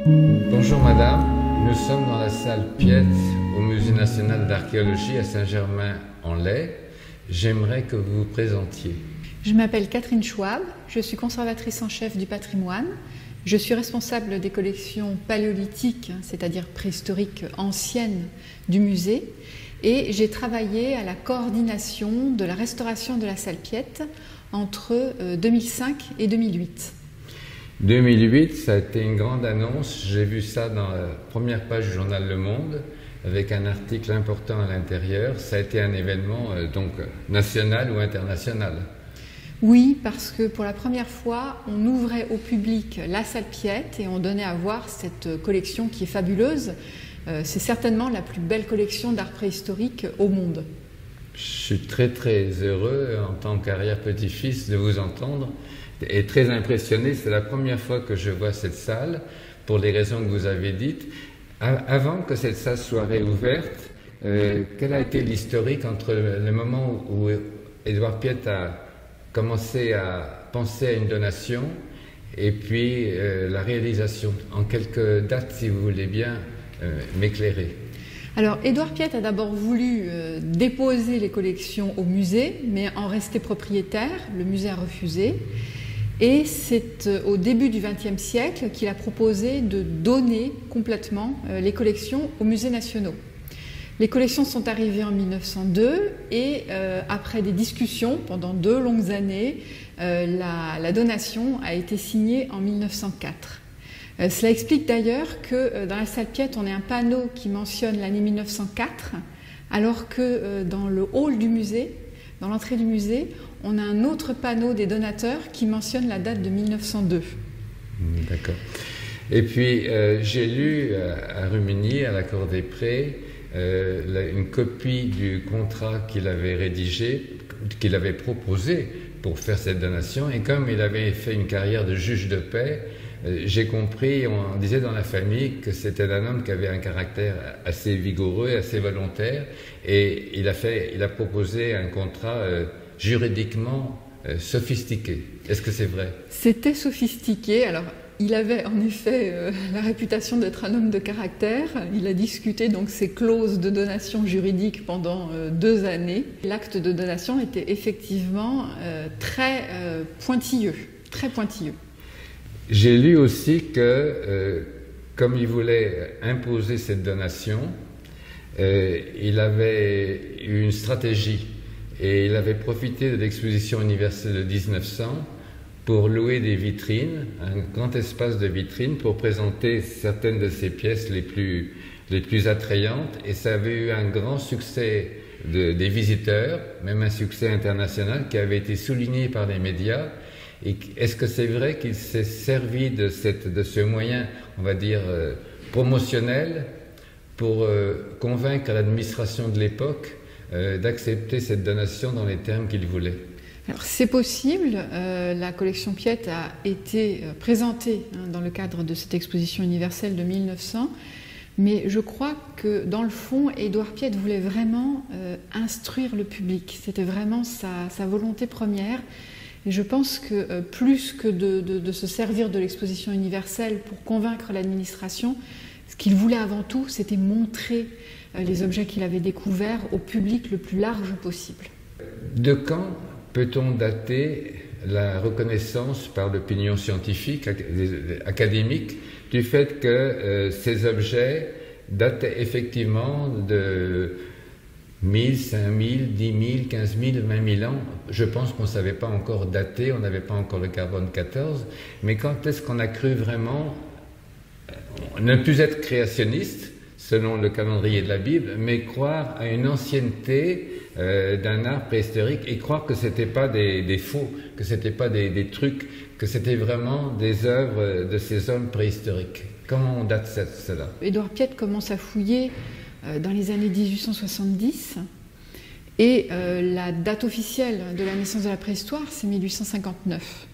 Bonjour madame, nous sommes dans la salle Piette au Musée national d'archéologie à Saint-Germain-en-Laye. J'aimerais que vous vous présentiez. Je m'appelle Catherine Schwab, je suis conservatrice en chef du patrimoine. Je suis responsable des collections paléolithiques, c'est-à-dire préhistoriques anciennes du musée, et j'ai travaillé à la coordination de la restauration de la salle Piette entre 2005 et 2008. 2008, ça a été une grande annonce. J'ai vu ça dans la première page du journal Le Monde, avec un article important à l'intérieur. Ça a été un événement donc national ou international. Oui, parce que pour la première fois, on ouvrait au public la salle Piette et on donnait à voir cette collection qui est fabuleuse. C'est certainement la plus belle collection d'art préhistorique au monde. Je suis très heureux en tant qu'arrière-petit-fils de vous entendre et très impressionné. C'est la première fois que je vois cette salle pour les raisons que vous avez dites. Avant que cette salle soit réouverte, quel a été l'historique entre le moment où Édouard Piette a commencé à penser à une donation et puis la réalisation? En quelques dates, si vous voulez bien m'éclairer. Alors, Édouard Piette a d'abord voulu déposer les collections au musée, mais en rester propriétaire. Le musée a refusé. Et c'est au début du XXe siècle qu'il a proposé de donner complètement les collections aux musées nationaux. Les collections sont arrivées en 1902 et après des discussions pendant 2 longues années, la donation a été signée en 1904. Cela explique d'ailleurs que dans la salle Piette, on a un panneau qui mentionne l'année 1904, alors que dans le hall du musée, dans l'entrée du musée, on a un autre panneau des donateurs qui mentionne la date de 1902. D'accord. Et puis, j'ai lu à Rumigny, à la Cour des Prés, une copie du contrat qu'il avait rédigé, qu'il avait proposé pour faire cette donation. Et comme il avait fait une carrière de juge de paix, j'ai compris, on disait dans la famille que c'était un homme qui avait un caractère assez vigoureux, assez volontaire, et il a proposé un contrat juridiquement sophistiqué. Est-ce que c'est vrai? C'était sophistiqué. Alors, il avait en effet la réputation d'être un homme de caractère. Il a discuté donc ces clauses de donation juridique pendant 2 années. L'acte de donation était effectivement très pointilleux, très pointilleux. J'ai lu aussi que, comme il voulait imposer cette donation, il avait eu une stratégie et il avait profité de l'exposition universelle de 1900 pour louer des vitrines, un grand espace de vitrines pour présenter certaines de ses pièces les plus attrayantes, et ça avait eu un grand succès des visiteurs, même un succès international qui avait été souligné par les médias. Et est-ce que c'est vrai qu'il s'est servi de ce moyen, on va dire, promotionnel pour convaincre l'administration de l'époque d'accepter cette donation dans les termes qu'il voulait? Alors c'est possible, la collection Piette a été présentée dans le cadre de cette exposition universelle de 1900, mais je crois que dans le fond, Édouard Piette voulait vraiment instruire le public. C'était vraiment sa volonté première. Et je pense que plus que de se servir de l'exposition universelle pour convaincre l'administration, ce qu'il voulait avant tout, c'était montrer les objets qu'il avait découverts au public le plus large possible. De quand peut-on dater la reconnaissance par l'opinion scientifique, académique, du fait que ces objets dataient effectivement de 1000, 5000, 10 000, 15 000, 20 000 ans? Je pense qu'on ne savait pas encore dater, on n'avait pas encore le carbone 14, mais quand est-ce qu'on a cru vraiment ne plus être créationniste, selon le calendrier de la Bible, mais croire à une ancienneté d'un art préhistorique et croire que ce n'était pas des faux, que ce n'était pas des trucs, que c'était vraiment des œuvres de ces hommes préhistoriques? Comment on date cela? Édouard Piette commence à fouiller dans les années 1870 et la date officielle de la naissance de la préhistoire, c'est 1859.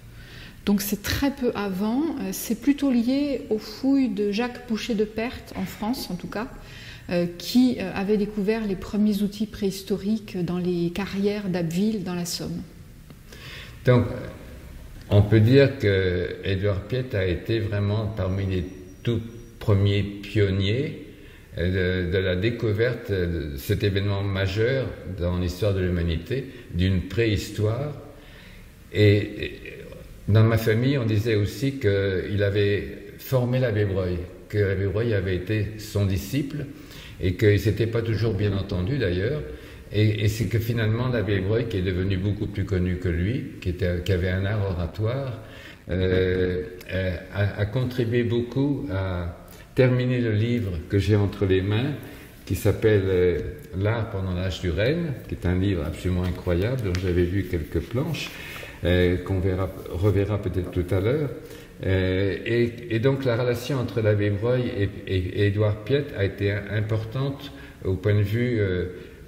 Donc c'est très peu avant, c'est plutôt lié aux fouilles de Jacques Boucher de Perthes, en France en tout cas, qui avait découvert les premiers outils préhistoriques dans les carrières d'Abbeville dans la Somme. Donc on peut dire que Édouard Piette a été vraiment parmi les tout premiers pionniers de la découverte de cet événement majeur dans l'histoire de l'humanité, d'une préhistoire. Et dans ma famille, on disait aussi qu'il avait formé l'abbé Breuil, que l'abbé Breuil avait été son disciple et qu'il ne s'était pas toujours bien entendu d'ailleurs. Et c'est que finalement l'abbé Breuil, qui est devenu beaucoup plus connu que lui, qui avait un art oratoire, a contribué beaucoup à terminer le livre que j'ai entre les mains, qui s'appelle L'art pendant l'âge du règne, qui est un livre absolument incroyable, dont j'avais vu quelques planches, qu'on reverra peut-être tout à l'heure. Et donc la relation entre l'abbé Breuil et Édouard Piette a été importante au point de vue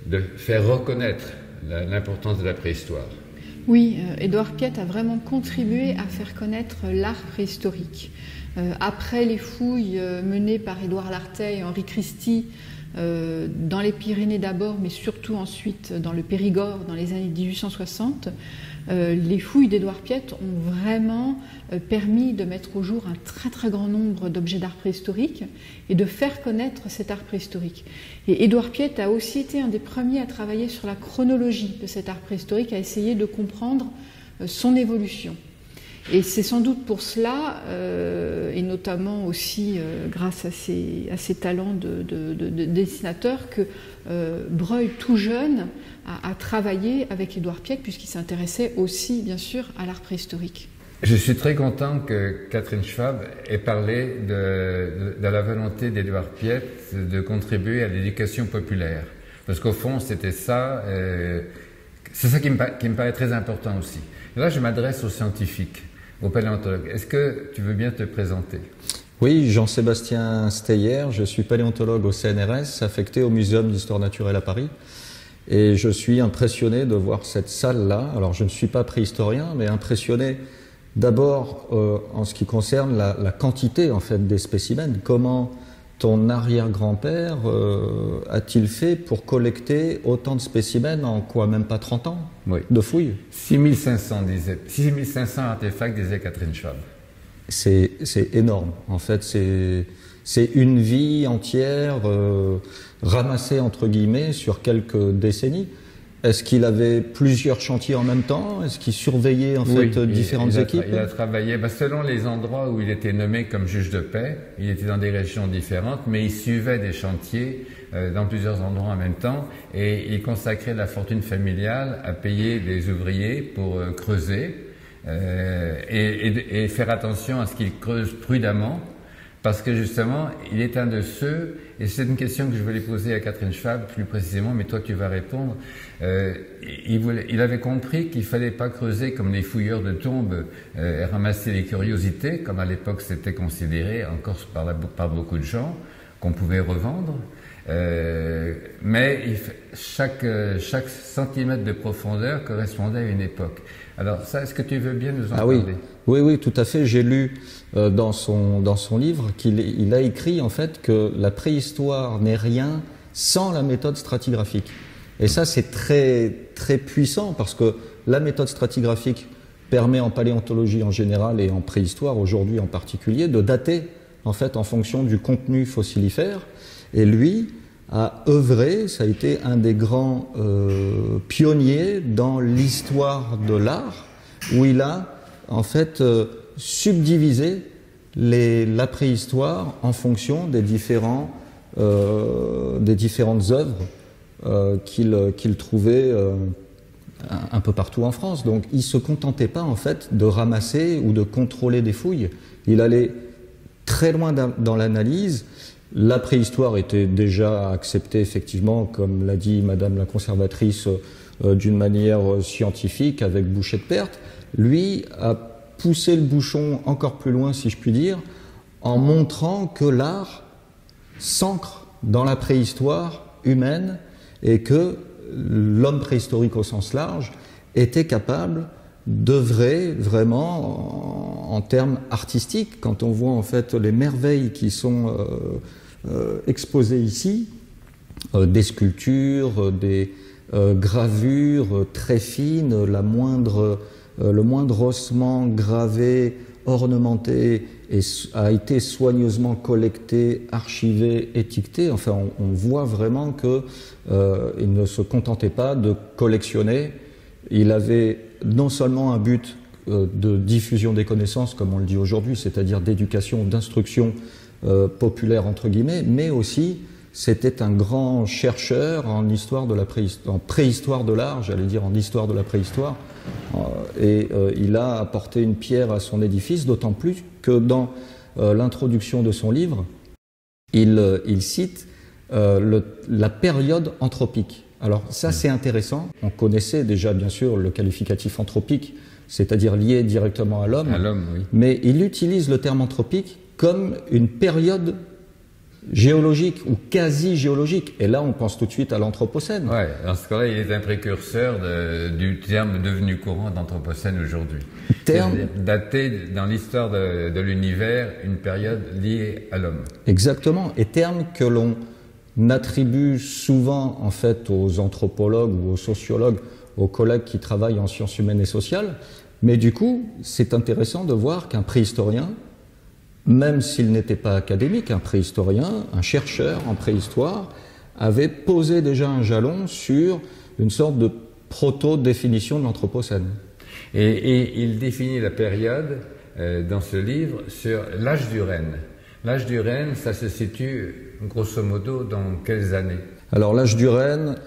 de faire reconnaître l'importance de la préhistoire. Oui, Édouard Piette a vraiment contribué à faire connaître l'art préhistorique. Après les fouilles menées par Édouard Lartet et Henri Christie dans les Pyrénées d'abord, mais surtout ensuite dans le Périgord dans les années 1860, les fouilles d'Édouard Piette ont vraiment permis de mettre au jour un très très grand nombre d'objets d'art préhistorique et de faire connaître cet art préhistorique. Et Édouard Piette a aussi été un des premiers à travailler sur la chronologie de cet art préhistorique, à essayer de comprendre son évolution. Et c'est sans doute pour cela, et notamment aussi grâce à ses talents de dessinateur, que Breuil, tout jeune, a travaillé avec Édouard Piette, puisqu'il s'intéressait aussi, bien sûr, à l'art préhistorique. Je suis très content que Catherine Schwab ait parlé de la volonté d'Édouard Piette de contribuer à l'éducation populaire. Parce qu'au fond, c'était ça, c'est ça qui me paraît très important aussi. Et là, je m'adresse aux scientifiques, aux paléontologues. Est-ce que tu veux bien te présenter ? Oui, Jean-Sébastien Steyer, je suis paléontologue au CNRS, affecté au Muséum d'Histoire naturelle à Paris. Et je suis impressionné de voir cette salle-là. Alors, je ne suis pas préhistorien, mais impressionné d'abord en ce qui concerne la quantité en fait, des spécimens. Comment ton arrière-grand-père a-t-il fait pour collecter autant de spécimens en quoi, même pas 30 ans de fouilles ? 6500 artefacts, disait Catherine Schwab. C'est énorme. En fait, c'est une vie entière ramassée, entre guillemets, sur quelques décennies. Est-ce qu'il avait plusieurs chantiers en même temps? Est-ce qu'il surveillait en fait différentes équipes? Il a travaillé selon les endroits où il était nommé comme juge de paix. Il était dans des régions différentes, mais il suivait des chantiers dans plusieurs endroits en même temps et il consacrait la fortune familiale à payer des ouvriers pour creuser et faire attention à ce qu'il creuse prudemment. Parce que justement, il est un de ceux, et c'est une question que je voulais poser à Catherine Schwab plus précisément, mais toi tu vas répondre, il avait compris qu'il ne fallait pas creuser comme les fouilleurs de tombes et ramasser les curiosités, comme à l'époque c'était considéré encore par beaucoup de gens, qu'on pouvait revendre. Mais chaque centimètre de profondeur correspondait à une époque. Alors ça, est-ce que tu veux bien nous en parler? Oui, tout à fait. J'ai lu dans son livre qu'il a écrit en fait que la préhistoire n'est rien sans la méthode stratigraphique. Et ça, c'est très très puissant parce que la méthode stratigraphique permet en paléontologie en général et en préhistoire aujourd'hui en particulier de dater en fait en fonction du contenu fossilifère. Et lui a œuvré, ça a été un des grands pionniers dans l'histoire de l'art, où il a en fait subdivisé la préhistoire en fonction des différentes œuvres qu'il trouvait un peu partout en France. Donc il ne se contentait pas en fait de ramasser ou de contrôler des fouilles, il allait très loin dans l'analyse. La préhistoire était déjà acceptée effectivement, comme l'a dit Madame la conservatrice, d'une manière scientifique avec bouchée de perte. Lui a poussé le bouchon encore plus loin, si je puis dire, en montrant que l'art s'ancre dans la préhistoire humaine et que l'homme préhistorique au sens large était capable d'œuvrer vraiment en termes artistiques. Quand on voit en fait les merveilles qui sont exposées ici, des sculptures, des gravures très fines, le moindre ossement gravé ornementé et a été soigneusement collecté, archivé, étiqueté. Enfin, on voit vraiment que il ne se contentait pas de collectionner. Il avait non seulement un but de diffusion des connaissances, comme on le dit aujourd'hui, c'est-à-dire d'éducation, d'instruction populaire entre guillemets, mais aussi c'était un grand chercheur en histoire de la préhistoire, en préhistoire de l'art, j'allais dire en histoire de la préhistoire, et il a apporté une pierre à son édifice, d'autant plus que dans l'introduction de son livre, il cite la période anthropique. Alors ça c'est intéressant, on connaissait déjà bien sûr le qualificatif anthropique, c'est-à-dire lié directement à l'homme, oui. Mais il utilise le terme anthropique comme une période géologique ou quasi-géologique. Et là, on pense tout de suite à l'Anthropocène. Oui, dans ce cas-là, il est un précurseur du terme devenu courant d'Anthropocène aujourd'hui. Daté dans l'histoire de l'univers, une période liée à l'homme. Exactement. Et terme que l'on attribue souvent, en fait, aux anthropologues ou aux sociologues, aux collègues qui travaillent en sciences humaines et sociales. Mais du coup, c'est intéressant de voir qu'un préhistorien, même s'il n'était pas académique, un préhistorien, un chercheur en préhistoire, avait posé déjà un jalon sur une sorte de proto-définition de l'Anthropocène. Et il définit la période dans ce livre sur l'âge du renne. L'âge du renne, ça se situe grosso modo dans quelles années? Alors l'âge du renne,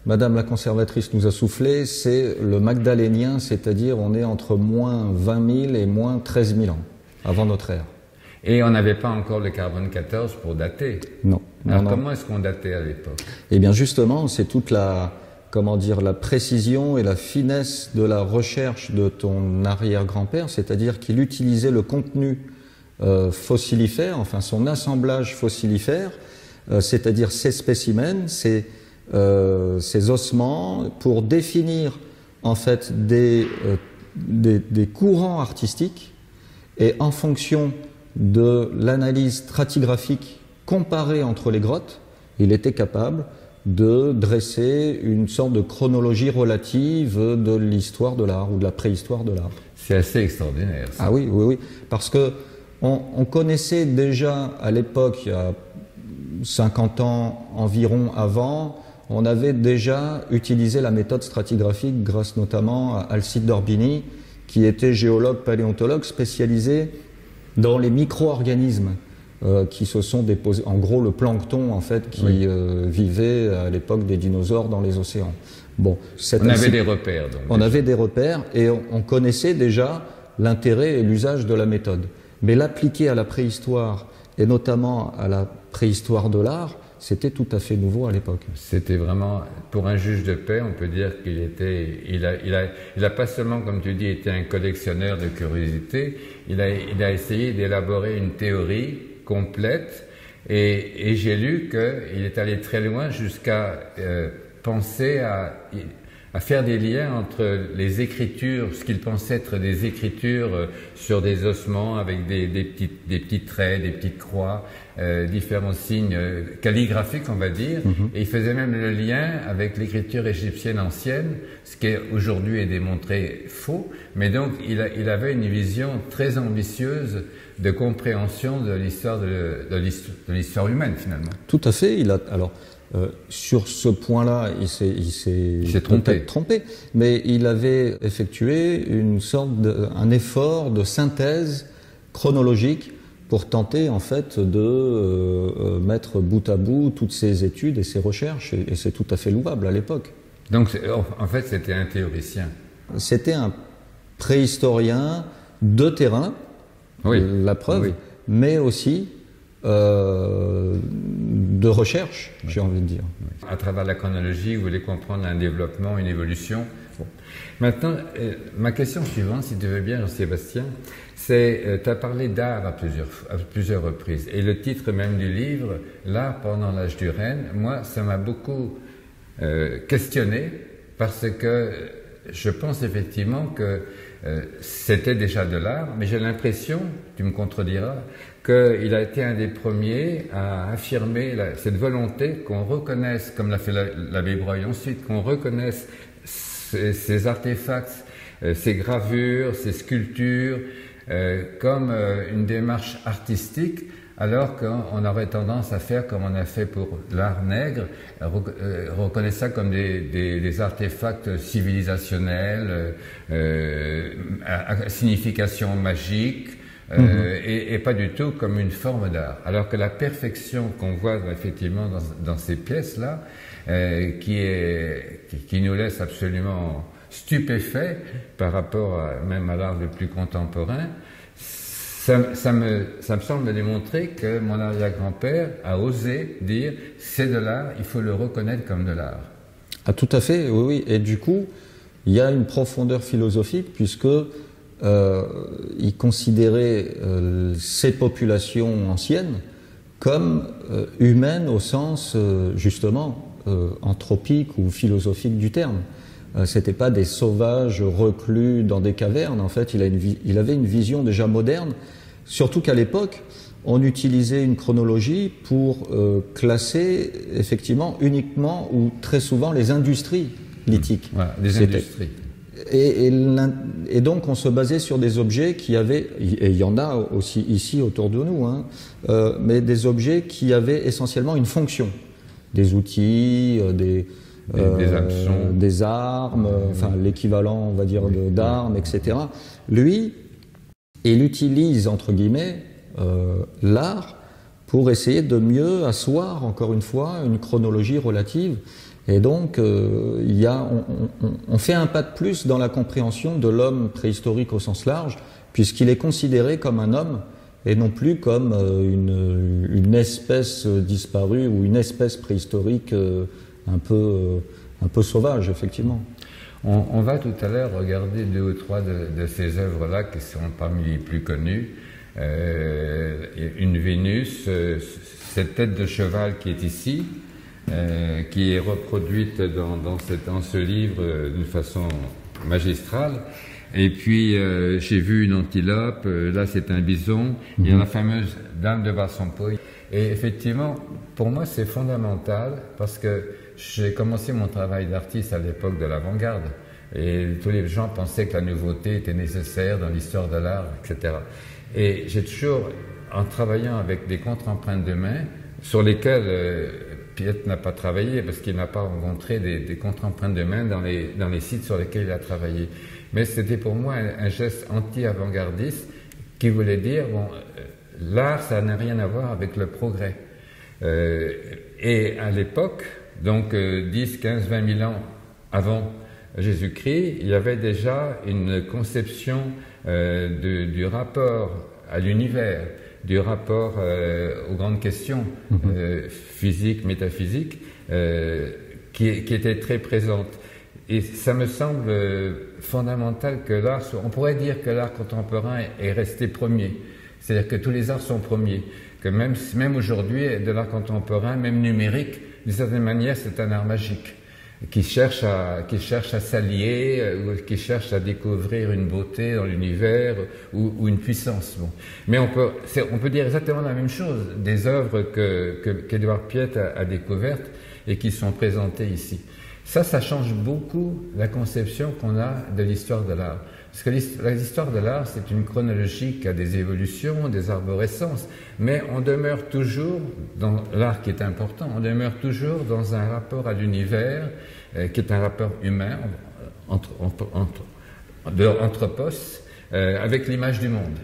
Madame la conservatrice nous a soufflé, c'est le magdalénien, c'est-à-dire on est entre moins 20 000 et moins 13 000 ans, avant notre ère. Et on n'avait pas encore le carbone 14 pour dater. Non. Alors comment est-ce qu'on datait à l'époque? Eh bien justement, c'est toute la précision et la finesse de la recherche de ton arrière-grand-père, c'est-à-dire qu'il utilisait le contenu fossilifère, enfin son assemblage fossilifère, c'est-à-dire ses spécimens, ses ossements, pour définir en fait des courants artistiques, et en fonction de l'analyse stratigraphique comparée entre les grottes, il était capable de dresser une sorte de chronologie relative de l'histoire de l'art ou de la préhistoire de l'art. C'est assez extraordinaire, ça. Ah oui, oui, oui, parce que on connaissait déjà à l'époque, il y a 50 ans environ avant, on avait déjà utilisé la méthode stratigraphique grâce notamment à Alcide d'Orbigny, qui était géologue paléontologue spécialisé dans les micro-organismes qui se sont déposés, en gros le plancton en fait qui vivait à l'époque des dinosaures dans les océans. Bon, on avait des repères. Donc, on avait des repères et on connaissait déjà l'intérêt et l'usage de la méthode. Mais l'appliquer à la préhistoire et notamment à la préhistoire de l'art, c'était tout à fait nouveau à l'époque. C'était vraiment, pour un juge de paix, on peut dire qu'il était, il a pas seulement, comme tu dis, été un collectionneur de curiosités, il a essayé d'élaborer une théorie complète, et j'ai lu qu'il est allé très loin jusqu'à penser à faire des liens entre les écritures, ce qu'il pensait être des écritures sur des ossements avec des petits traits, des petites croix, différents signes calligraphiques, on va dire. Et il faisait même le lien avec l'écriture égyptienne ancienne, ce qui aujourd'hui est démontré faux. Mais donc, il avait une vision très ambitieuse de compréhension de l'histoire de l'histoire humaine, finalement. Tout à fait. Sur ce point-là, il s'est trompé, mais il avait effectué un effort de synthèse chronologique pour tenter en fait de mettre bout à bout toutes ces études et ces recherches, et c'est tout à fait louable à l'époque. Donc en fait c'était un théoricien. C'était un préhistorien de terrain, la preuve, mais aussi de recherche, j'ai envie de dire. À travers la chronologie, vous voulez comprendre un développement, une évolution. Bon. Maintenant, ma question suivante, si tu veux bien, Jean-Sébastien, c'est, tu as parlé d'art à plusieurs reprises, et le titre même du livre, L'art pendant l'âge du renne, moi, ça m'a beaucoup questionné, parce que je pense effectivement que c'était déjà de l'art, mais j'ai l'impression, tu me contrediras, qu'il a été un des premiers à affirmer cette volonté qu'on reconnaisse, comme l'a fait l'abbé Breuil ensuite, qu'on reconnaisse ces artefacts, ces gravures, ces sculptures, comme une démarche artistique, alors qu'on aurait tendance à faire comme on a fait pour l'art nègre, reconnaître ça comme des artefacts civilisationnels, à signification magique, et pas du tout comme une forme d'art. Alors que la perfection qu'on voit effectivement dans ces pièces-là, qui nous laisse absolument stupéfaits par rapport même à l'art le plus contemporain, ça me semble démontrer que mon arrière-grand-père a osé dire « c'est de l'art, il faut le reconnaître comme de l'art ». Ah, tout à fait, oui, oui. Et du coup, il y a une profondeur philosophique puisque il considérait ces populations anciennes comme humaines au sens justement anthropique ou philosophique du terme. C'était pas des sauvages reclus dans des cavernes. En fait, il avait une vision déjà moderne. Surtout qu'à l'époque, on utilisait une chronologie pour classer effectivement uniquement ou très souvent les industries lithiques. Voilà, des industries. Et donc on se basait sur des objets qui avaient, et il y en a aussi ici autour de nous, hein, mais des objets qui avaient essentiellement une fonction, des outils, des hameçons, des armes, enfin l'équivalent, on va dire, d'armes, etc. Lui, il utilise entre guillemets l'art pour essayer de mieux asseoir, encore une fois, une chronologie relative. Et donc, on fait un pas de plus dans la compréhension de l'homme préhistorique au sens large, puisqu'il est considéré comme un homme et non plus comme une espèce disparue ou une espèce préhistorique un peu sauvage, effectivement. On va tout à l'heure regarder 2 ou 3 de ces œuvres-là qui sont parmi les plus connues. Une Vénus, cette tête de cheval qui est ici, qui est reproduite dans ce livre d'une façon magistrale. Et puis j'ai vu une antilope, là c'est un bison, il y a la fameuse Dame de Bassompouy. Et effectivement, pour moi c'est fondamental parce que j'ai commencé mon travail d'artiste à l'époque de l'avant-garde. Et tous les gens pensaient que la nouveauté était nécessaire dans l'histoire de l'art, etc. Et j'ai toujours, en travaillant avec des contre-empreintes de main, sur lesquelles Piet n'a pas travaillé parce qu'il n'a pas rencontré des contre-empreintes de main dans les sites sur lesquels il a travaillé. Mais c'était pour moi un geste anti-avant-gardiste qui voulait dire, bon, l'art, ça n'a rien à voir avec le progrès. Et à l'époque, donc 10, 15, 20 000 ans avant Jésus-Christ, il y avait déjà une conception du rapport à l'univers, du rapport aux grandes questions physiques, métaphysiques, qui était très présente. Et ça me semble fondamental que l'art soit... On pourrait dire que l'art contemporain est resté premier. C'est-à-dire que tous les arts sont premiers. Que même aujourd'hui, de l'art contemporain, même numérique, d'une certaine manière, c'est un art magique qui cherche à s'allier, ou qui cherche à découvrir une beauté dans l'univers ou une puissance. Bon. Mais on peut dire exactement la même chose des œuvres qu'Édouard Piet a découvertes et qui sont présentées ici. Ça change beaucoup la conception qu'on a de l'histoire de l'art. Parce que l'histoire de l'art, c'est une chronologie qui a des évolutions, des arborescences, mais on demeure toujours, dans l'art qui est important, on demeure toujours dans un rapport à l'univers, qui est un rapport humain, de l'anthropos, avec l'image du monde.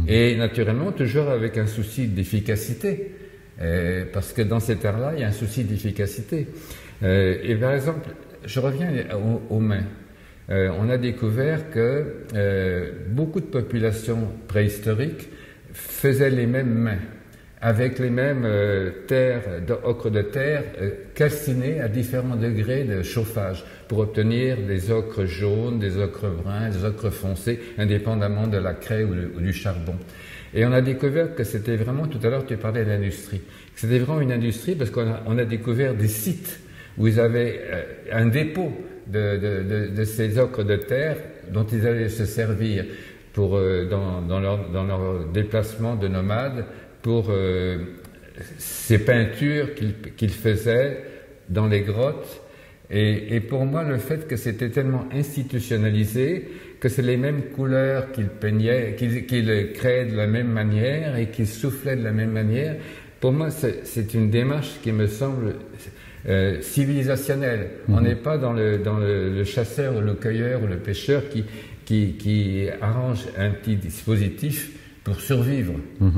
Et naturellement, toujours avec un souci d'efficacité, parce que dans cet art-là, il y a un souci d'efficacité. Et par exemple, je reviens aux mains. On a découvert que beaucoup de populations préhistoriques faisaient les mêmes mains, avec les mêmes ocres de terre calcinés à différents degrés de chauffage pour obtenir des ocres jaunes, des ocres bruns, des ocres foncés, indépendamment de la craie ou du charbon. Et on a découvert que c'était vraiment, tout à l'heure tu parlais de l'industrie, c'était vraiment une industrie parce qu'on a découvert des sites où ils avaient un dépôt de ces ocres de terre dont ils allaient se servir dans leur déplacement de nomades pour ces peintures qu'ils faisaient dans les grottes Et pour moi, le fait que c'était tellement institutionnalisé, que c'est les mêmes couleurs qu'il peignait, qu'il créait de la même manière et qu'il soufflait de la même manière, pour moi, c'est une démarche qui me semble civilisationnelle. On n'est pas dans le chasseur ou le cueilleur ou le pêcheur qui arrange un petit dispositif pour survivre.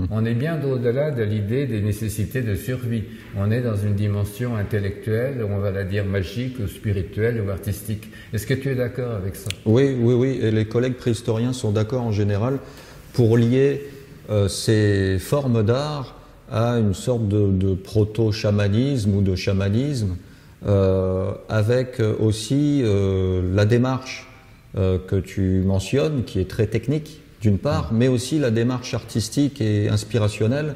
On est bien au-delà de l'idée des nécessités de survie. On est dans une dimension intellectuelle, on va la dire magique ou spirituelle ou artistique. Est-ce que tu es d'accord avec ça? Oui, et les collègues préhistoriens sont d'accord en général pour lier ces formes d'art à une sorte de proto-chamanisme ou de chamanisme, avec aussi la démarche que tu mentionnes, qui est très technique, d'une part, mais aussi la démarche artistique et inspirationnelle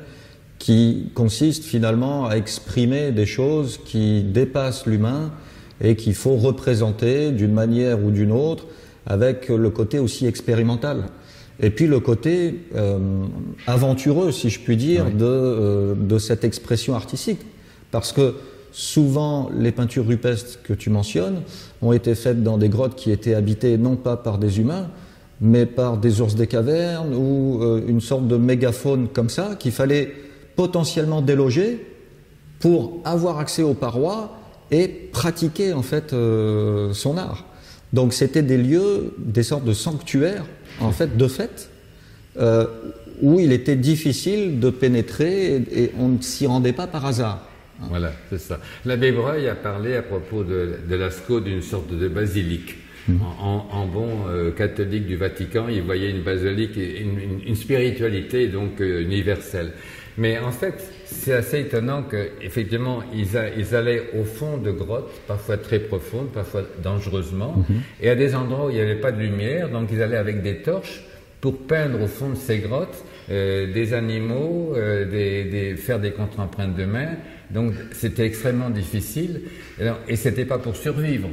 qui consiste finalement à exprimer des choses qui dépassent l'humain et qu'il faut représenter d'une manière ou d'une autre, avec le côté aussi expérimental. Et puis le côté aventureux, si je puis dire, de cette expression artistique. Parce que souvent, les peintures rupestres que tu mentionnes ont été faites dans des grottes qui étaient habitées non pas par des humains, mais par des ours des cavernes ou une sorte de mégafaune comme ça, qu'il fallait potentiellement déloger pour avoir accès aux parois et pratiquer en fait son art. Donc c'était des lieux, des sortes de sanctuaires, en fait, où il était difficile de pénétrer et on ne s'y rendait pas par hasard. Voilà, c'est ça. L'abbé Breuil a parlé à propos de Lascaux d'une sorte de basilique. En bon catholique du Vatican, il voyait une basilique, une spiritualité donc universelle. Mais en fait, c'est assez étonnant qu'effectivement, ils allaient au fond de grottes, parfois très profondes, parfois dangereusement, et à des endroits où il n'y avait pas de lumière, donc ils allaient avec des torches pour peindre au fond de ces grottes des animaux, faire des contre-empreintes de main. Donc c'était extrêmement difficile, et c'était pas pour survivre.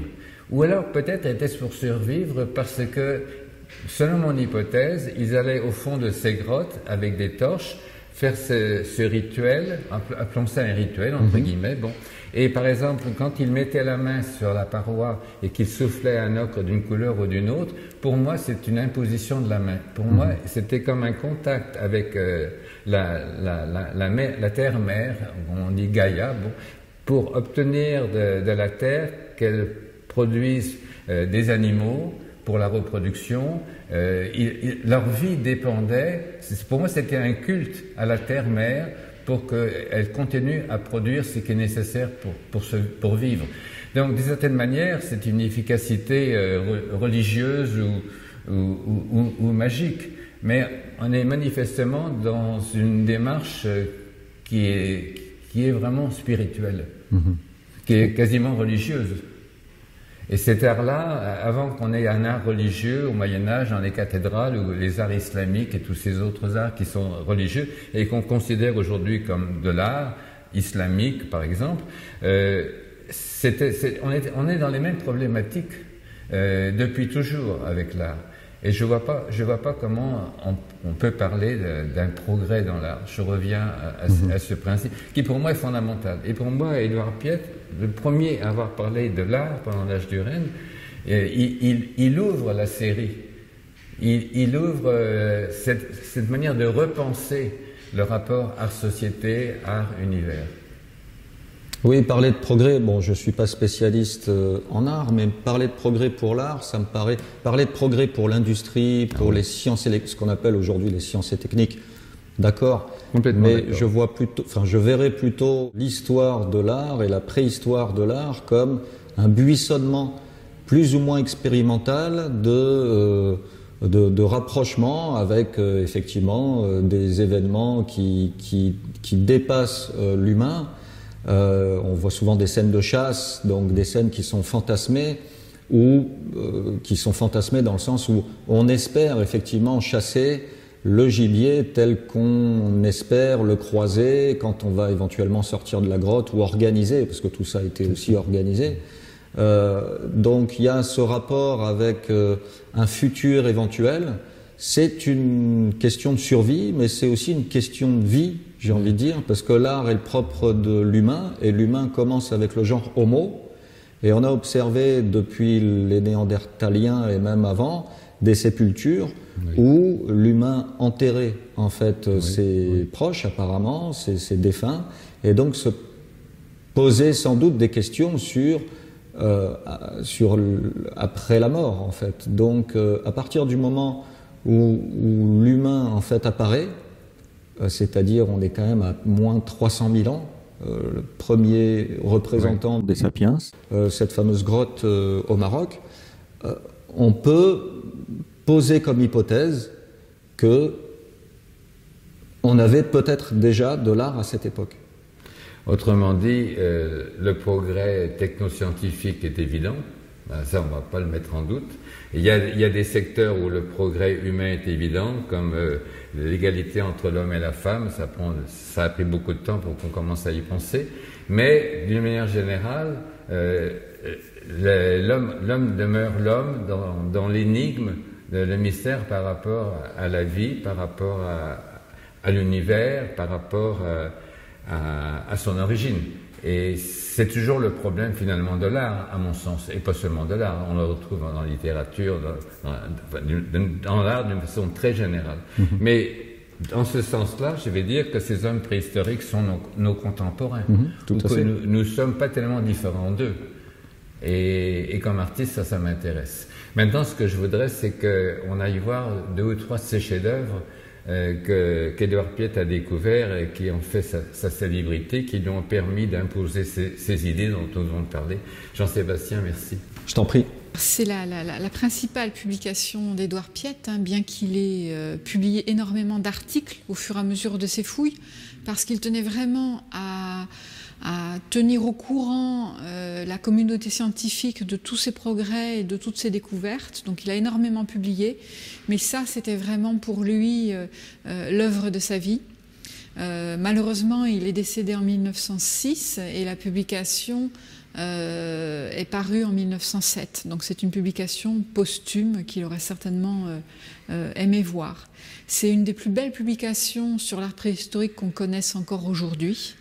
Ou alors peut-être était-ce pour survivre parce que, selon mon hypothèse, ils allaient au fond de ces grottes avec des torches faire ce rituel, appelons ça un rituel entre guillemets, bon. Et par exemple, quand ils mettaient la main sur la paroi et qu'ils soufflaient un ocre d'une couleur ou d'une autre, pour moi c'est une imposition de la main. Pour moi c'était comme un contact avec la terre-mère, on dit Gaïa, bon, pour obtenir de la terre qu'elle produisent des animaux pour la reproduction. Leur vie dépendait, pour moi c'était un culte à la terre-mère pour qu'elle continue à produire ce qui est nécessaire pour vivre. Donc d'une certaine manière c'est une efficacité religieuse ou magique, mais on est manifestement dans une démarche qui est vraiment spirituelle, qui est quasiment religieuse. Et cet art-là, avant qu'on ait un art religieux au Moyen-Âge, dans les cathédrales ou les arts islamiques et tous ces autres arts qui sont religieux et qu'on considère aujourd'hui comme de l'art islamique, par exemple, on est dans les mêmes problématiques depuis toujours avec l'art. Et je vois pas comment on peut parler d'un progrès dans l'art. Je reviens à ce principe qui pour moi est fondamental. Et pour moi, Édouard Piette, le premier à avoir parlé de l'art pendant l'âge du règne, il ouvre la série. Il ouvre cette manière de repenser le rapport art-société, art-univers. Oui, parler de progrès, bon, je suis pas spécialiste en art, mais parler de progrès pour l'art, ça me paraît, parler de progrès pour l'industrie, pour les sciences, ce qu'on appelle aujourd'hui les sciences et techniques, d'accord, mais je vois plutôt, enfin, je verrais plutôt l'histoire de l'art et la préhistoire de l'art comme un buissonnement plus ou moins expérimental de rapprochement avec effectivement des événements qui dépassent l'humain. On voit souvent des scènes de chasse, donc des scènes qui sont fantasmées ou qui sont fantasmées dans le sens où on espère effectivement chasser le gibier tel qu'on espère le croiser quand on va éventuellement sortir de la grotte ou organiser, parce que tout ça a été aussi organisé. Donc il y a ce rapport avec un futur éventuel. C'est une question de survie, mais c'est aussi une question de vie, j'ai envie de dire, parce que l'art est le propre de l'humain, et l'humain commence avec le genre homo, Et on a observé depuis les Néandertaliens et même avant des sépultures où l'humain enterrait en fait ses proches apparemment, ses défunts, et donc se posait sans doute des questions sur après la mort en fait. Donc à partir du moment où l'humain en fait apparaît, c'est-à-dire on est quand même à moins 300 000 ans, le premier représentant des sapiens, cette fameuse grotte au Maroc, on peut poser comme hypothèse que on avait peut-être déjà de l'art à cette époque. Autrement dit, le progrès technoscientifique est évident, ça on ne va pas le mettre en doute. Il y a des secteurs où le progrès humain est évident, comme l'égalité entre l'homme et la femme, ça a pris beaucoup de temps pour qu'on commence à y penser, mais d'une manière générale, l'homme demeure l'homme dans l'énigme, le mystère par rapport à la vie, par rapport à l'univers, par rapport à son origine. Et c'est toujours le problème finalement de l'art, à mon sens, et pas seulement de l'art. On le retrouve dans la littérature, dans l'art d'une façon très générale. Mais dans ce sens-là, je vais dire que ces hommes préhistoriques sont nos contemporains, ou que nous ne sommes pas tellement différents d'eux. Et comme artiste, ça m'intéresse. Maintenant, ce que je voudrais, c'est qu'on aille voir 2 ou 3 de ces chefs-d'œuvre qu'Édouard Piette a découvert et qui ont fait sa célébrité, qui lui ont permis d'imposer ces idées dont nous avons parlé. Jean-Sébastien, merci. Je t'en prie. C'est la principale publication d'Édouard Piette, hein, bien qu'il ait publié énormément d'articles au fur et à mesure de ses fouilles, parce qu'il tenait vraiment à tenir au courant la communauté scientifique de tous ses progrès et de toutes ses découvertes. Donc il a énormément publié, mais ça c'était vraiment pour lui l'œuvre de sa vie. Malheureusement, il est décédé en 1906 et la publication est parue en 1907. Donc c'est une publication posthume qu'il aurait certainement aimé voir. C'est une des plus belles publications sur l'art préhistorique qu'on connaisse encore aujourd'hui.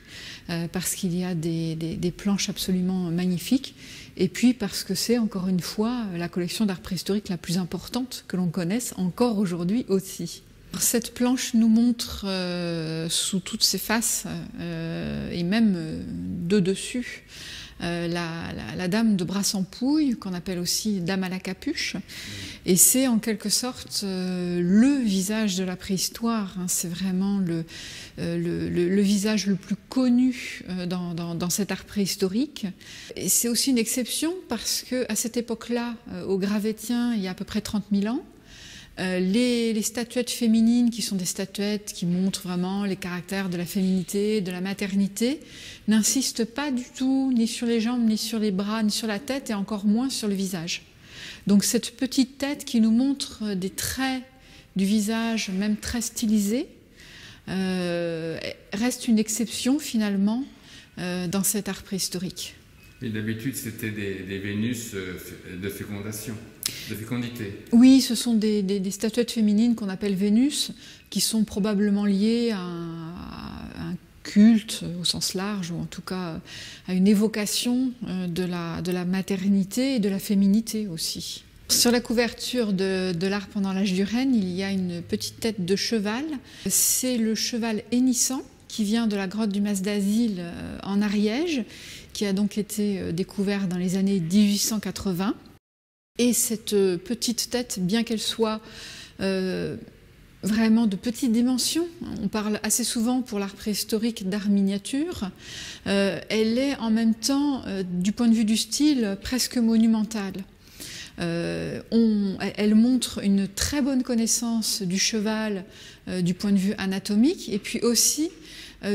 Parce qu'il y a des planches absolument magnifiques, et puis parce que c'est, encore une fois, la collection d'art préhistorique la plus importante que l'on connaisse encore aujourd'hui aussi. Cette planche nous montre sous toutes ses faces, et même de dessus, la dame de Brassampouille, qu'on appelle aussi dame à la capuche, et c'est en quelque sorte le visage de la préhistoire, hein. C'est vraiment le visage le plus connu dans cet art préhistorique. Et c'est aussi une exception parce qu'à cette époque-là, au Gravettien, il y a à peu près 30 000 ans, les statuettes féminines, qui sont des statuettes qui montrent vraiment les caractères de la féminité, de la maternité, n'insistent pas du tout ni sur les jambes, ni sur les bras, ni sur la tête, et encore moins sur le visage. Donc cette petite tête qui nous montre des traits du visage, même très stylisés, reste une exception finalement dans cet art préhistorique. Et d'habitude, c'était des Vénus de fécondation, de fécondité. Oui, ce sont des statuettes féminines qu'on appelle Vénus, qui sont probablement liées à un culte au sens large, ou en tout cas à une évocation de la maternité et de la féminité aussi. Sur la couverture de l'art pendant l'âge du règne, il y a une petite tête de cheval. C'est le cheval hennissant qui vient de la grotte du Mas d'Asile en Ariège, qui a donc été découvert dans les années 1880. Et cette petite tête, bien qu'elle soit vraiment de petite dimension, on parle assez souvent pour l'art préhistorique d'art miniature, elle est en même temps, du point de vue du style, presque monumentale. Elle montre une très bonne connaissance du cheval du point de vue anatomique, et puis aussi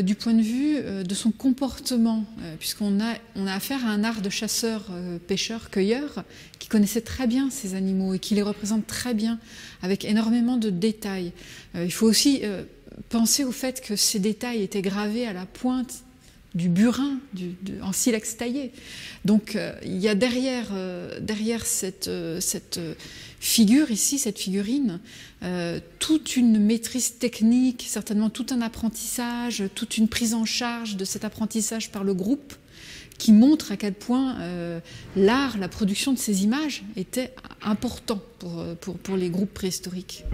du point de vue de son comportement, puisqu'on a affaire à un art de chasseur, pêcheur, cueilleur, qui connaissait très bien ces animaux et qui les représente très bien, avec énormément de détails. Il faut aussi penser au fait que ces détails étaient gravés à la pointe du burin, en silex taillé. Donc il y a derrière cette figure ici, cette figurine, toute une maîtrise technique, certainement tout un apprentissage, toute une prise en charge de cet apprentissage par le groupe, qui montre à quel point l'art, la production de ces images était important pour les groupes préhistoriques.